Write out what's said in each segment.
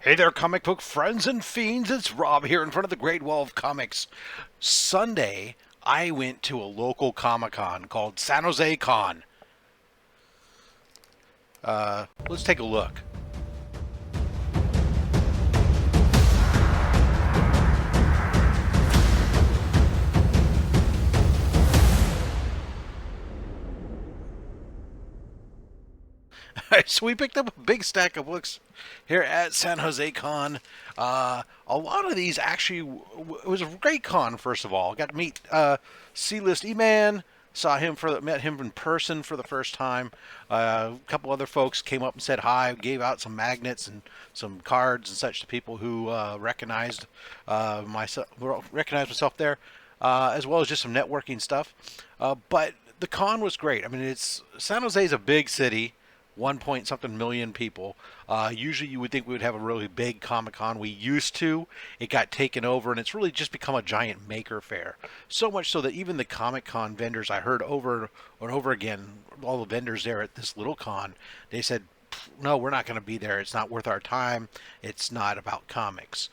Hey there, comic book friends and fiends. It's Rob here in front of the Great Wall of Comics. Sunday, I went to a local Comic Con called San Jose Con. Let's take a look. So we picked up a big stack of books here at San Jose Con. A lot of these actually, it was a great con. First of all, got to meet C-list E-Man. Met him in person for the first time. A couple other folks came up and said hi. Gave out some magnets and some cards and such to people who recognized myself there, as well as just some networking stuff. But the con was great. I mean, it's San Jose is a big city, 1 point something million people. Usually you would think we would have a really big Comic Con. We used to. It got taken over, and it's really just become a giant maker fair. So much so that even the Comic Con vendors, I heard over and over again, all the vendors there at this little con, they said, no, we're not going to be there. It's not worth our time. It's not about comics.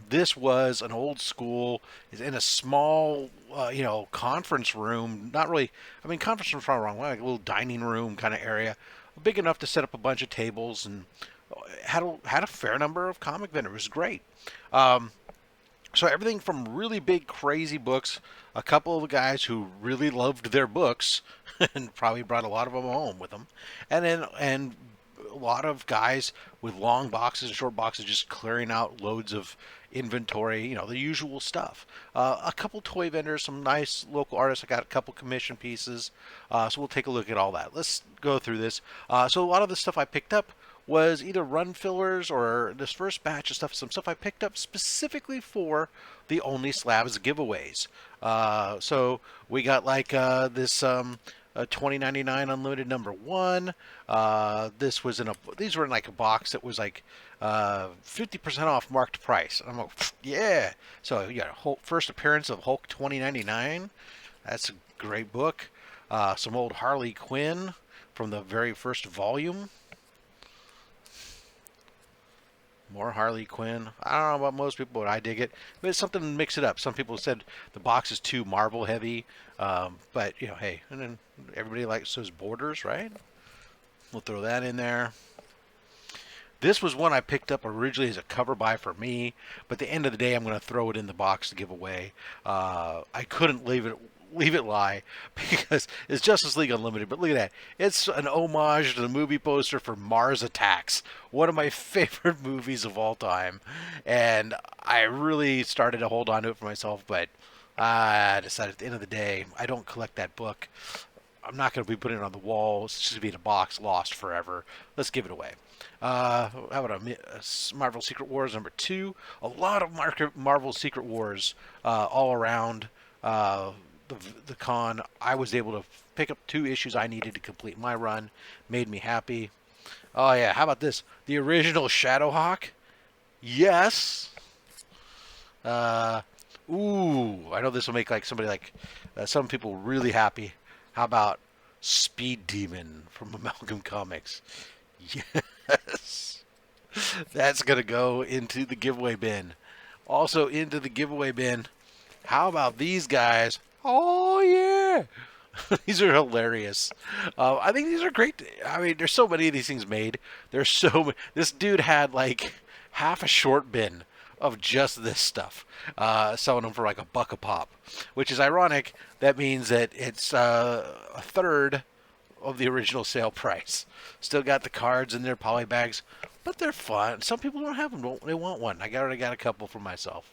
This was an old school, in a small, conference room. Not really, I mean, conference room's probably wrong, like a little dining room kind of area, big enough to set up a bunch of tables, and had a fair number of comic vendors. It was great. So everything from really big, crazy books, a couple of the guys who really loved their books and probably brought a lot of them home with them, and a lot of guys with long boxes and short boxes just clearing out loads of inventory, the usual stuff. A couple toy vendors, some nice local artists. I got a couple commission pieces, so we'll take a look at all that. Let's go through this. So a lot of the stuff I picked up was either run fillers or this first batch of stuff, some stuff I picked up specifically for the OnlySlabs giveaways. So we got like this $20.99 unlimited number 1. These were in like a box that was like 50% off marked price. I'm like, yeah. So you got a first appearance of Hulk 2099. That's a great book. Some old Harley Quinn from the very first volume. More Harley Quinn. I don't know about most people, but I dig it. But it's something to mix it up. Some people said the box is too Marvel heavy, but hey, and then everybody likes those borders, right? We'll throw that in there. This was one I picked up originally as a cover buy for me, but at the end of the day, I'm going to throw it in the box to give away. I couldn't leave it lie because it's Justice League Unlimited. But look at that. It's an homage to the movie poster for Mars Attacks, one of my favorite movies of all time. And I really started to hold on to it for myself, but I decided at the end of the day, I don't collect that book. I'm not going to be putting it on the wall. It's just going to be in a box, lost forever. Let's give it away. How about a Marvel Secret Wars number 2? A lot of Marvel Secret Wars all around the con. I was able to pick up 2 issues I needed to complete my run. Made me happy. Oh yeah, how about this? The original Shadowhawk? Yes. I know this will make like somebody like some people really happy. How about Speed Demon from Amalgam Comics? Yes. That's going to go into the giveaway bin. Also into the giveaway bin, how about these guys? Oh, yeah. These are hilarious. I think these are great. I mean, there's so many of these things made. There's so many. This dude had like half a short bin of just this stuff, selling them for like $1 a pop, which is ironic. That means that it's a third of the original sale price. Still got the cards in their poly bags, but they're fun. Some people don't have them. They want one. I already got a couple for myself.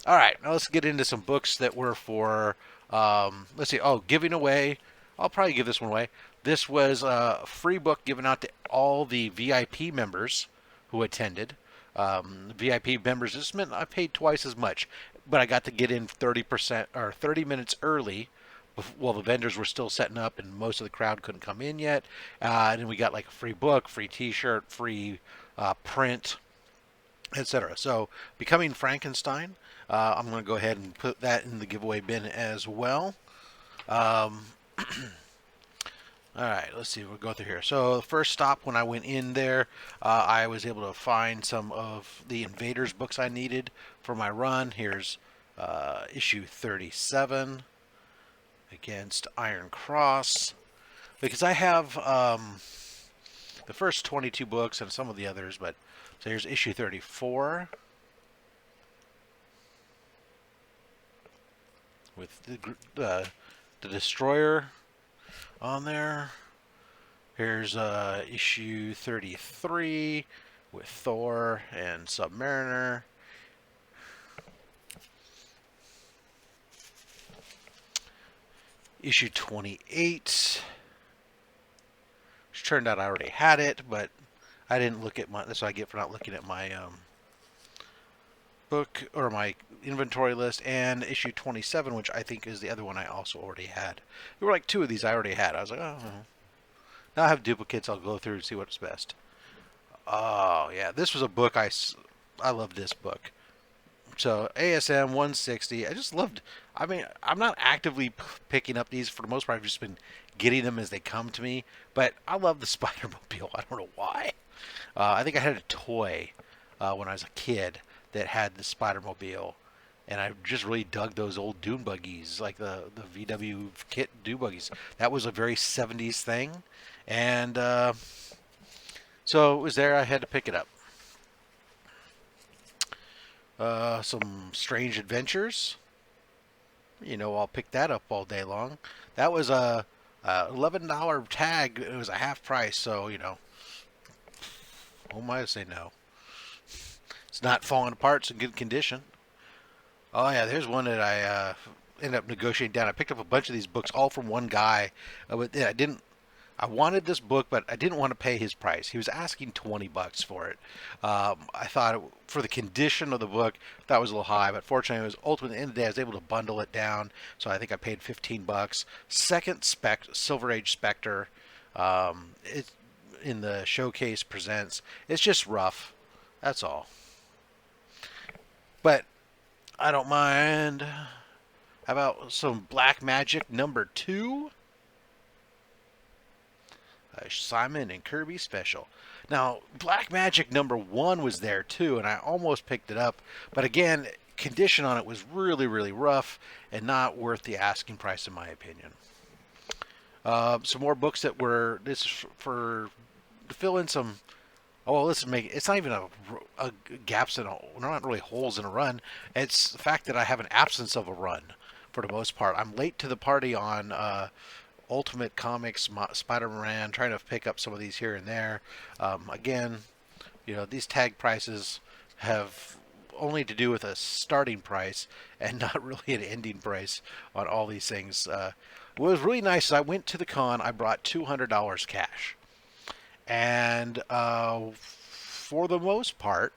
All right, now let's get into some books that were for, let's see, giving away. I'll probably give this one away. This was a free book given out to all the VIP members who attended. VIP members, this meant I paid twice as much, but I got to get in 30% or 30 minutes early while the vendors were still setting up and most of the crowd couldn't come in yet. And then we got like a free book, free t-shirt, free print, etc. So Becoming Frankenstein, I'm going to go ahead and put that in the giveaway bin as well. All right, let's see. We'll go through here. So the first stop when I went in there, I was able to find some of the Invaders books I needed for my run. Here's issue 37 against Iron Cross, because I have the first 22 books and some of the others. But so here's issue 34 with the Destroyer on there. Here's issue 33 with Thor and Submariner. Issue 28, which turned out I already had it, but I didn't look at my. That's what I get for not looking at my book or my inventory list. And issue 27, which I think is the other one I also already had. There were like two of these I already had. I was like, oh. Now I have duplicates. I'll go through and see what's best. Oh, yeah. This was a book I love this book. So ASM 160. I just loved. I mean, I'm not actively picking up these for the most part. I've just been getting them as they come to me. But I love the Spider-Mobile. I don't know why. I think I had a toy when I was a kid that had the Spider-Mobile. And I just really dug those old dune buggies, like the VW kit dune buggies. That was a very 70s thing. And so it was there. I had to pick it up. Some Strange Adventures. I'll pick that up all day long. That was a $11 tag. It was a half price, so who am I to say no? It's not falling apart. It's in good condition. Oh yeah, there's one that I ended up negotiating down. I picked up a bunch of these books, all from one guy. But I didn't. I wanted this book, but I didn't want to pay his price. He was asking $20 for it. I thought for the condition of the book, that was a little high, but fortunately, it was ultimately at the end of the day, I was able to bundle it down. So I think I paid $15. Second Silver Age Spectre. It's in the showcase presents. It's just rough. That's all. But I don't mind. How about some Black Magic #2? Simon and Kirby special. Now, Black Magic #1 was there too, and I almost picked it up. But again, condition on it was really, really rough and not worth the asking price, in my opinion. Some more books that were this is for to fill in some. Oh, let's make it. It's not even a gaps in a. Not really holes in a run. It's the fact that I have an absence of a run for the most part. I'm late to the party on Ultimate Comics, Spider-Man, trying to pick up some of these here and there. Again, these tag prices have only to do with a starting price and not really an ending price on all these things. What was really nice is I went to the con, I brought $200 cash. And for the most part,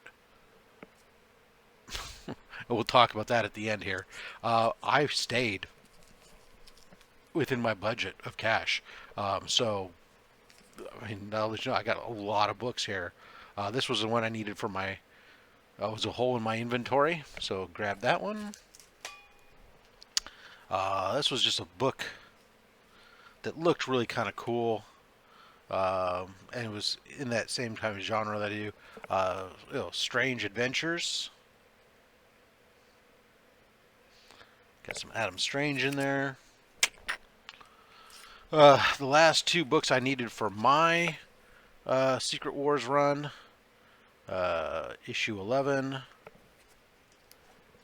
we'll talk about that at the end here, I stayed within my budget of cash. So, I mean, now that you know, I got a lot of books here. This was the one I needed for my, was a hole in my inventory, so grab that one. This was just a book that looked really kind of cool. And it was in that same kind of genre that I do. Strange Adventures. Got some Adam Strange in there. The last two books I needed for my Secret Wars run. Issue 11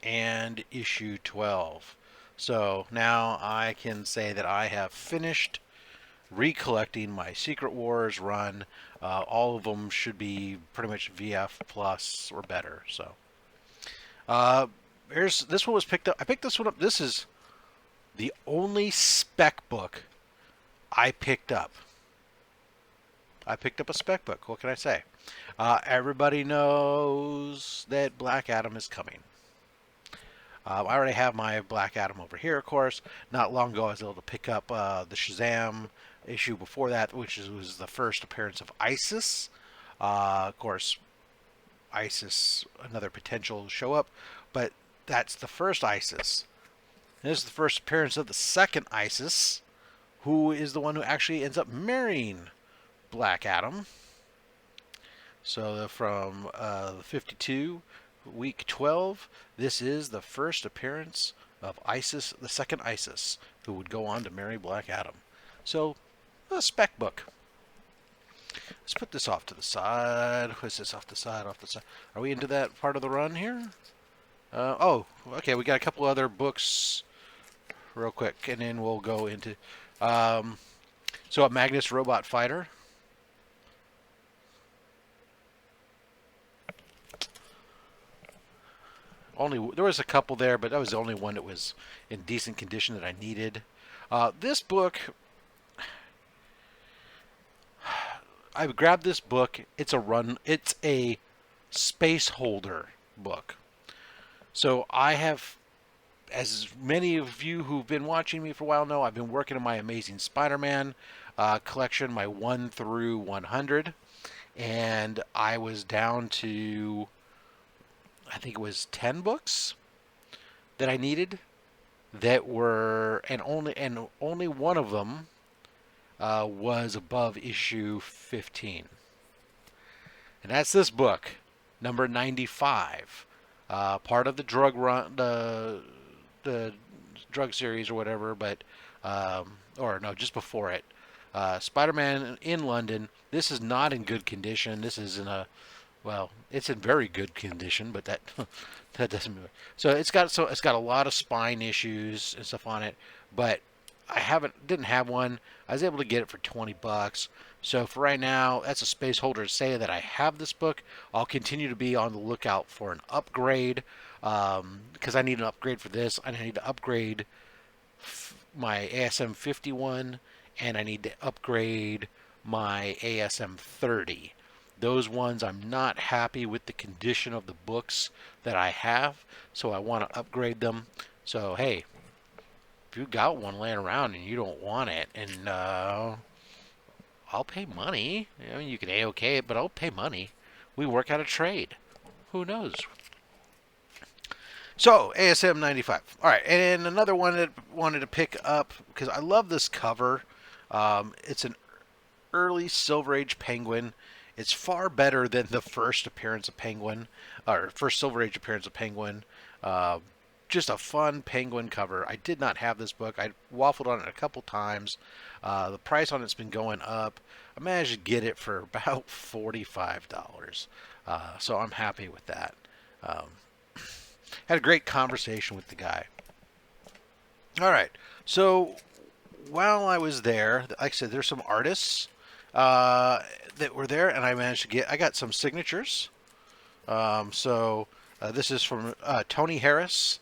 and issue 12. So now I can say that I have finished recollecting my Secret Wars run. All of them should be pretty much VF plus or better. So here's this one was picked up. I picked this one up. This is the only spec book I picked up. I picked up a spec book. What can I say? Everybody knows that Black Adam is coming. I already have my Black Adam over here, of course. Not long ago, I was able to pick up the Shazam issue before that, which was the first appearance of Isis. Of course, Isis, another potential show up, but that's the first Isis. This is the first appearance of the second Isis, who is the one who actually ends up marrying Black Adam. So from 52, week 12, this is the first appearance of Isis, the second Isis, who would go on to marry Black Adam. So, a spec book. Let's put this off to the side. What's this off the side, off the side? Are we into that part of the run here? Oh, okay, we got a couple other books real quick, and then we'll go into... so a Magnus Robot Fighter. There was a couple there, but that was the only one that was in decent condition that I needed. This book, I grabbed this book. It's a space holder book. So I have, as many of you who've been watching me for a while know, I've been working on my Amazing Spider-Man collection, my 1 through 100, and I was down to, I think it was 10 books that I needed that were, and only one of them was above issue 15. And that's this book, number 95, part of the drug run, the drug series or whatever, but or no, just before it. Spider-Man in London. This is not in good condition. This is in a, well, it's in very good condition, but that that doesn't matter. So it's got a lot of spine issues and stuff on it, but I didn't have one. I was able to get it for $20. So for right now, that's a space holder to say that I have this book. I'll continue to be on the lookout for an upgrade because I need an upgrade for this. I need to upgrade my ASM 51 and I need to upgrade my ASM 30. Those ones, I'm not happy with the condition of the books that I have, so I want to upgrade them. So hey, if you got one laying around and you don't want it, and I'll pay money. I mean, you can A-OK it, but I'll pay money. We work out a trade. Who knows? So, ASM 95. All right, and another one that I wanted to pick up, because I love this cover. It's an early Silver Age Penguin. It's far better than the first appearance of Penguin, or first Silver Age appearance of Penguin. Just a fun Penguin cover. I did not have this book. I waffled on it a couple times. The price on it's been going up. I managed to get it for about $45. So I'm happy with that. Had a great conversation with the guy. All right. So while I was there, like I said, there's some artists that were there, and I got some signatures. This is from Tony Harris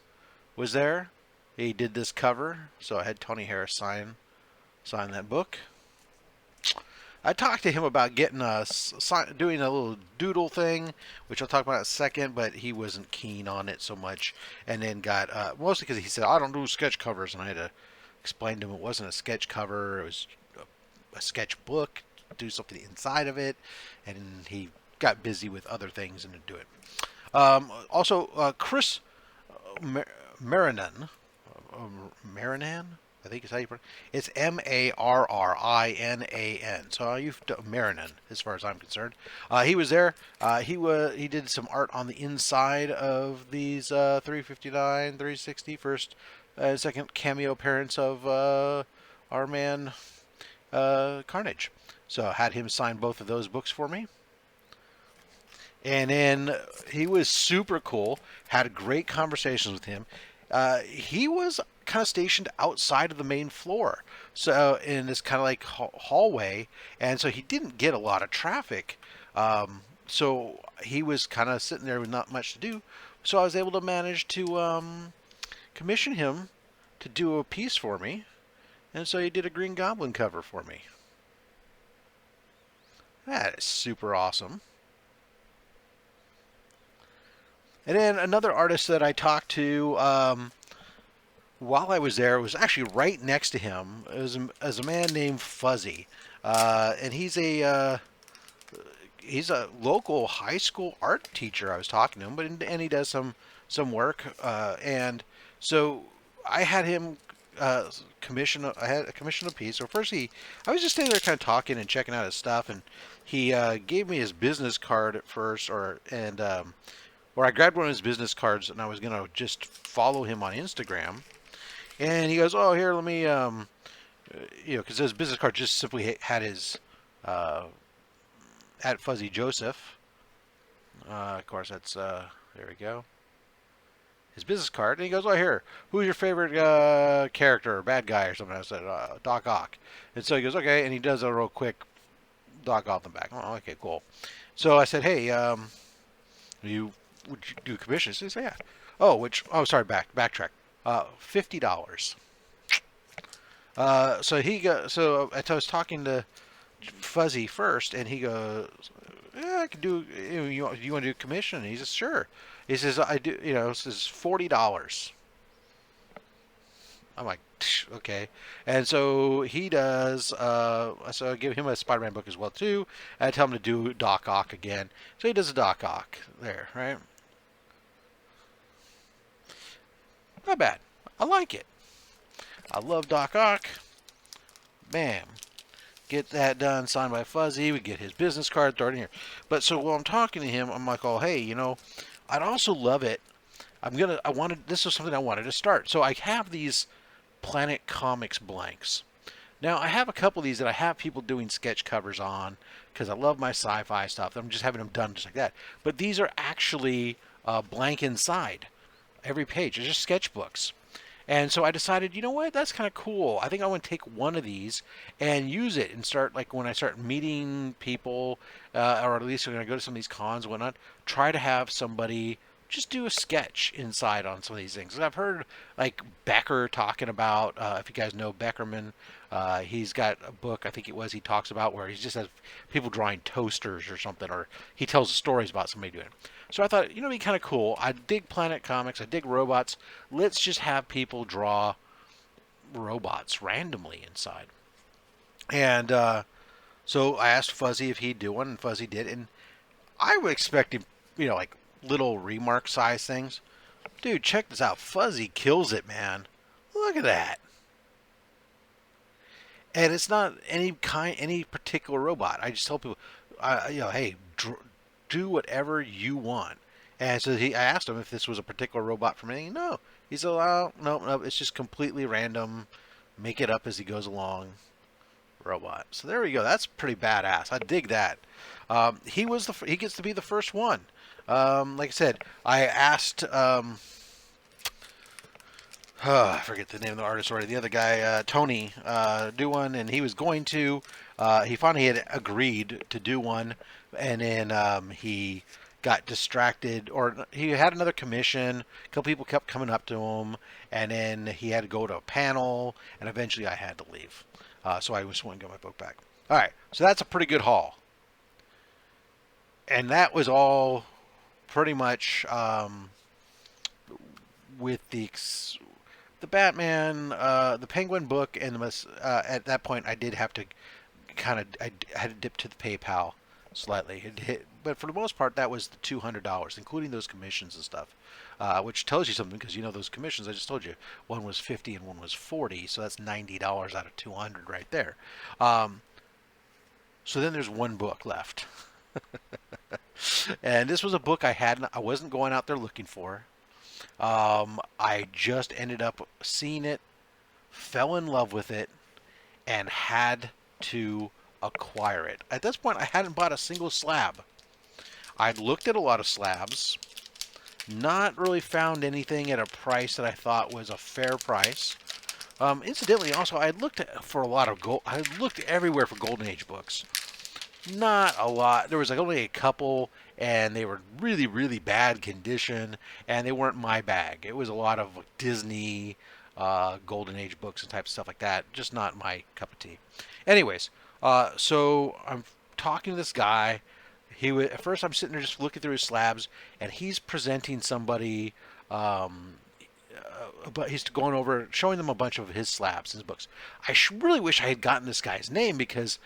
was there. He did this cover, so I had Tony Harris sign that book. I talked to him about getting doing a little doodle thing, which I'll talk about in a second, but he wasn't keen on it so much. And then got mostly because he said I don't do sketch covers, and I had to explain to him it wasn't a sketch cover; it was a sketch book. Do something inside of it, and he got busy with other things and didn't do it. Also, Chris Marinan, I think is how you pronounce it. It's Marrinan. So you've done Marinan, as far as I'm concerned. He was there. He did some art on the inside of these 359, 360, first and second cameo appearance of our man Carnage. So I had him sign both of those books for me. And then he was super cool. Had great conversations with him. He was kind of stationed outside of the main floor, so in this kind of like hallway, and so he didn't get a lot of traffic. So he was kind of sitting there with not much to do. So I was able to manage to commission him to do a piece for me, and so he did a Green Goblin cover for me. That is super awesome. And then another artist that I talked to while I was there was actually right next to him. It was a man named Fuzzy, and he's a local high school art teacher. I was talking to him, and he does some work, and so I had him commission. I had a commission a piece. So first I was just standing there kind of talking and checking out his stuff, and he gave me his business card at first, or I grabbed one of his business cards and I was gonna just follow him on Instagram, and he goes, "Oh, here, let me, because his business card just simply had his at Fuzzy Joseph. Of course, that's there we go. His business card, and he goes, "Oh, here, who's your favorite character or bad guy or something?" I said, "Doc Ock." And so he goes, "Okay," and he does a real quick Doc Ock in the back. Oh, okay, cool. So I said, "Hey, would you do commissions?" He said, "Yeah." Oh, sorry, backtrack. $50. So I was talking to Fuzzy first, and he goes, "Yeah, I can do. You want to do commission?" And he says, "Sure." He says, "I do. This is $40." I'm like, okay. And so he does. So I give him a Spider-Man book as well too. I tell him to do Doc Ock again. So he does a Doc Ock there, right? Not bad. I like it. I love Doc Ock. Bam. Get that done, signed by Fuzzy. We get his business card, throw it in here. But so while I'm talking to him, I'm like, oh, hey, I'd also love it. This was something I wanted to start. So I have these Planet Comics blanks. Now, I have a couple of these that I have people doing sketch covers on because I love my sci-fi stuff. I'm just having them done just like that. But these are actually blank inside. Every page. They're just sketchbooks. And so I decided, you know what, that's kind of cool. I think I want to take one of these and use it and start, like, when I start meeting people, or at least when I go to some of these cons and whatnot, try to have somebody just do a sketch inside on some of these things. I've heard, like, Becker talking about, if you guys know Beckerman, he's got a book, I think it was, he talks about where he just has people drawing toasters or something, or he tells stories about somebody doing it. So I thought, it'd be kind of cool. I dig Planet Comics. I dig robots. Let's just have people draw robots randomly inside. And so I asked Fuzzy if he'd do one, and Fuzzy did. And I would expect him, like little remark size things. Dude, check this out. Fuzzy kills it, man. Look at that. And it's not any particular robot. I just tell people, hey, do whatever you want. And so I asked him if this was a particular robot from anything. No. He said, oh, no, it's just completely random. Make it up as he goes along. Robot. So there we go. That's pretty badass. I dig that. He gets to be the first one. Like I said, I asked. I forget the name of the artist already. The other guy, Tony, do one, and he was going to. He finally had agreed to do one, and then he got distracted, or he had another commission. A couple people kept coming up to him, and then he had to go to a panel, and eventually I had to leave. So I just went and got my book back. All right, so that's a pretty good haul. And that was all pretty much with the Batman, the Penguin book, and at that point I did have to I had to dip to the PayPal slightly. But for the most part, that was the $200, including those commissions and stuff, which tells you something because those commissions I just told you, one was $50 and one was $40, so that's $90 out of $200 right there. So then there's one book left, and this was a book I wasn't going out there looking for. I just ended up seeing it, fell in love with it, and had to acquire it. At this point, I hadn't bought a single slab. I'd looked at a lot of slabs, not really found anything at a price that I thought was a fair price. Incidentally, also, I looked for a lot of gold. I looked everywhere for Golden Age books. Not a lot. There was only a couple, and they were really, really bad condition, and they weren't my bag. It was a lot of Disney, Golden Age books and type of stuff like that. Just not my cup of tea. Anyways, so I'm talking to this guy. At first I'm sitting there just looking through his slabs, and he's presenting somebody, but he's going over, showing them a bunch of his slabs, his books. I really wish I had gotten this guy's name because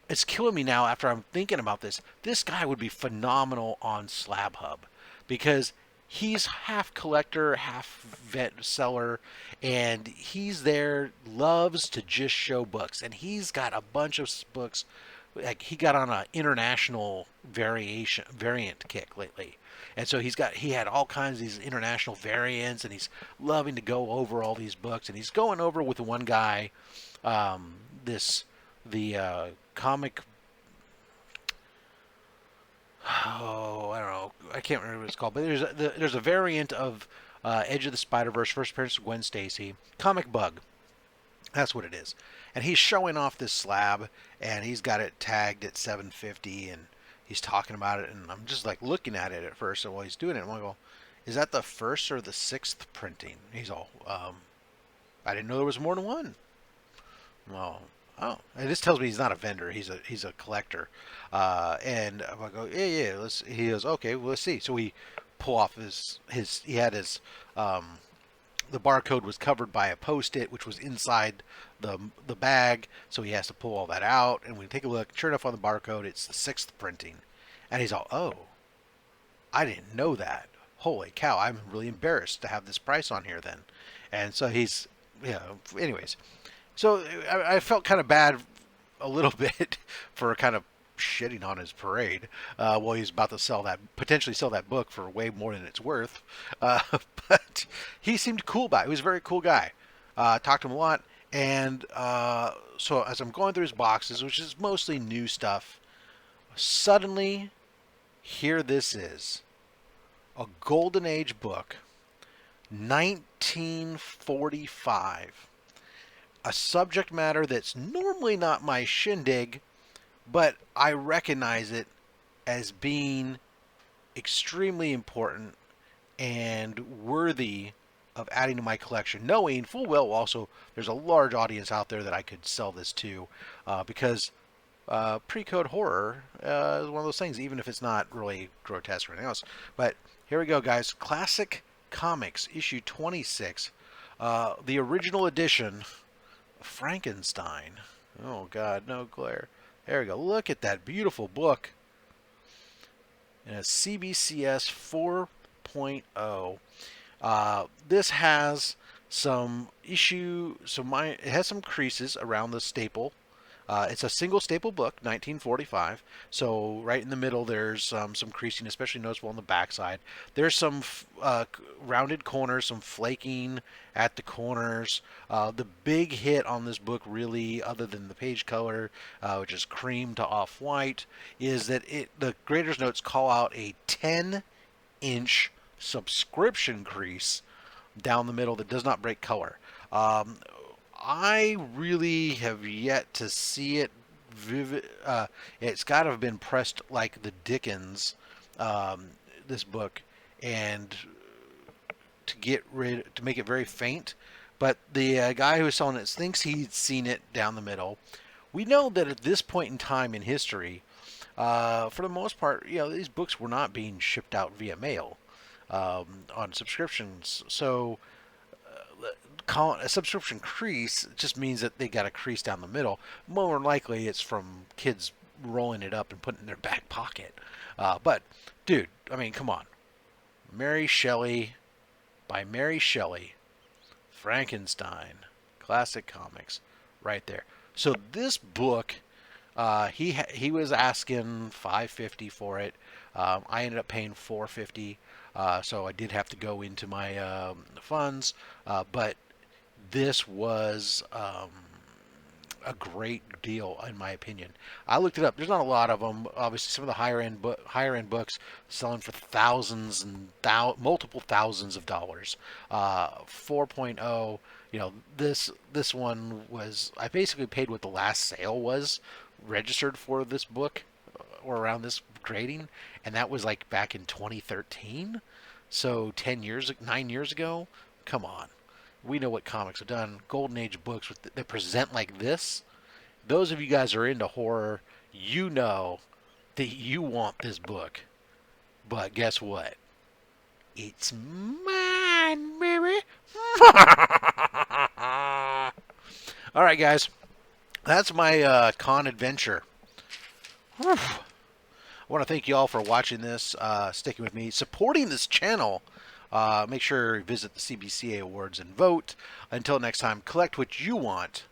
it's killing me now after I'm thinking about this. This guy would be phenomenal on SlabHub because he's half collector, half vet seller, and he's there, loves to just show books, and he's got a bunch of books. Like he got on an international variant kick lately, and so he had all kinds of these international variants, and he's loving to go over all these books, and he's going over with one guy, this the comic. Oh, I don't know. I can't remember what it's called, but there's a variant of Edge of the Spider-Verse, first appearance of Gwen Stacy, Comic Bug. That's what it is. And he's showing off this slab, and he's got it tagged at 750, and he's talking about it, and I'm just like looking at it at first, and while he's doing it, I'm like, well, is that the first or the sixth printing? He's all, I didn't know there was more than one. Well, oh, and this tells me he's not a vendor. He's a collector. And I'm like, oh, yeah. He goes, okay, well, let's see. So we pull off he had his the barcode was covered by a Post-it, which was inside the bag. So he has to pull all that out, and we take a look. Sure enough, on the barcode, it's the sixth printing, and he's all, oh, I didn't know that. Holy cow! I'm really embarrassed to have this price on here then. And so he's, anyways. So I felt kind of bad a little bit for kind of shitting on his parade while he's about to potentially sell that book for way more than it's worth. But he seemed cool about it. He was a very cool guy. Talked to him a lot. And so as I'm going through his boxes, which is mostly new stuff, suddenly here this is. A Golden Age book, 1945. A subject matter that's normally not my shindig, but I recognize it as being extremely important and worthy of adding to my collection, knowing full well also there's a large audience out there that I could sell this to, because pre-code horror is one of those things, even if it's not really grotesque or anything else. But here we go, guys. Classic Comics, issue 26, the original edition, Frankenstein. Oh, God, no glare. There we go. Look at that beautiful book. And a CBCS 4.0. This has it has some creases around the staple. It's a single staple book, 1945. So right in the middle, there's some creasing, especially noticeable on the backside. There's some rounded corners, some flaking at the corners. The big hit on this book, really, other than the page color, which is cream to off-white, is that the graders notes call out a 10-inch subscription crease down the middle that does not break color. I really have yet to see it vivid. It's got to have been pressed like the Dickens, this book, and to make it very faint. But the guy who was selling it thinks he'd seen it down the middle. We know that at this point in time in history, for the most part, these books were not being shipped out via mail on subscriptions. So a subscription crease just means that they got a crease down the middle. More than likely, it's from kids rolling it up and putting it in their back pocket. But, dude, I mean, come on. Mary Shelley, by Mary Shelley, Frankenstein, Classic Comics, right there. So this book, he was asking $550 for it. I ended up paying $450. So I did have to go into my funds, but this was a great deal in my opinion. I looked it up. There's not a lot of them. Obviously, some of the higher end books selling for thousands and multiple thousands of dollars. 4.0. This one was, I basically paid what the last sale was registered for this book, or around this grading, and that was like back in 2013. So 9 years ago. Come on. We know what comics have done. Golden Age books that present like this. Those of you guys who are into horror, you know that you want this book. But guess what? It's mine, baby. All right, guys. That's my con adventure. Whew. I want to thank you all for watching this, sticking with me, supporting this channel. Make sure you visit the CBCA Awards and vote. Until next time, collect what you want.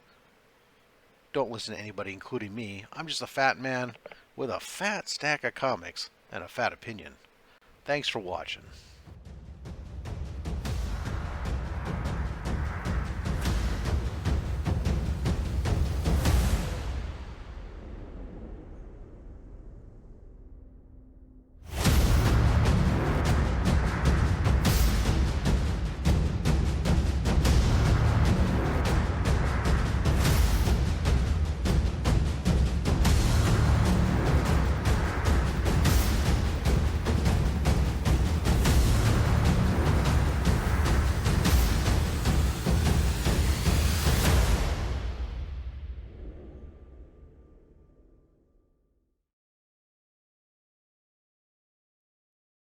Don't listen to anybody, including me. I'm just a fat man with a fat stack of comics and a fat opinion. Thanks for watching.